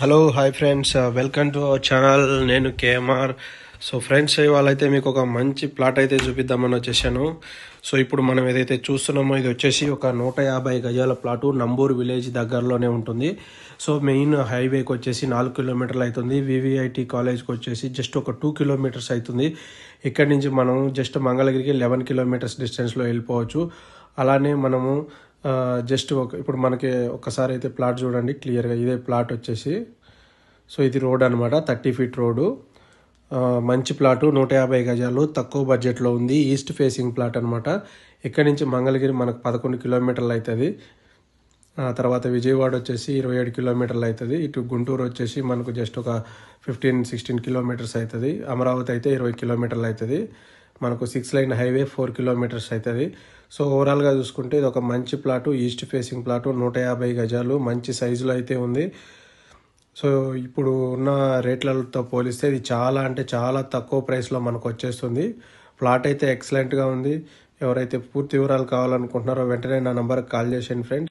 Hello hi friends, welcome to our channel. నేను KMR. So friends, ఇవాళ అయితే మీకు ఒక మంచి ప్లాట్ అయితే చూపిద్దామని వచ్చేసాను. సో ఇప్పుడు మనం ఏదైతే చూస్తున్నామో ఇది వచ్చేసి ఒక 150 గజాల ప్లాటు నంబూరు విలేజ్ దగ్గరలోనే ఉంటుంది. సో మెయిన్ హైవేకి వచ్చేసి 4 కిలోమీటర్లు అవుతుంది. వివిఐటి కాలేజ్కి వచ్చేసి జస్ట్ ఒక 2 కిలోమీటర్స్ అవుతుంది. ఇక్కడి నుంచి మనం జస్ట్ మంగళగిరికి 11 కిలోమీటర్స్ డిస్టెన్స్లో వెళ్ళిపోవచ్చు. అలానే మనము జస్ట్ ఇప్పుడు మనకి ఒకసారి అయితే ప్లాట్ చూడండి క్లియర్గా. ఇదే ప్లాట్ వచ్చేసి, సో ఇది రోడ్ అనమాట, 30 ఫీట్ రోడ్డు. మంచి ప్లాటు, 150 గజాలు, తక్కువ బడ్జెట్లో ఉంది. ఈస్ట్ ఫేసింగ్ ప్లాట్ అనమాట. ఇక్కడి నుంచి మంగళగిరి మనకు 11 కిలోమీటర్లు అవుతుంది. తర్వాత విజయవాడ వచ్చేసి 27 కిలోమీటర్లు అవుతుంది. ఇటు గుంటూరు వచ్చేసి మనకు జస్ట్ ఒక 15-16 కిలోమీటర్స్ అవుతుంది. అమరావతి అయితే 20 కిలోమీటర్లు అవుతుంది. మనకు 6 లైన్ హైవే 4 కిలోమీటర్స్ అవుతుంది. సో ఓవరాల్గా చూసుకుంటే ఇది ఒక మంచి ప్లాటు, ఈస్ట్ ఫేసింగ్ ప్లాటు, 150 గజాలు, మంచి సైజులో అయితే ఉంది. సో ఇప్పుడు ఉన్న రేట్లతో పోలిస్తే ఇది చాలా అంటే చాలా తక్కువ ప్రైస్లో మనకు వచ్చేస్తుంది. ప్లాట్ అయితే ఎక్సలెంట్గా ఉంది. ఎవరైతే పూర్తి వివరాలు కావాలనుకుంటున్నారో వెంటనే నా నంబర్కి కాల్ చేసేయండి ఫ్రెండ్స్.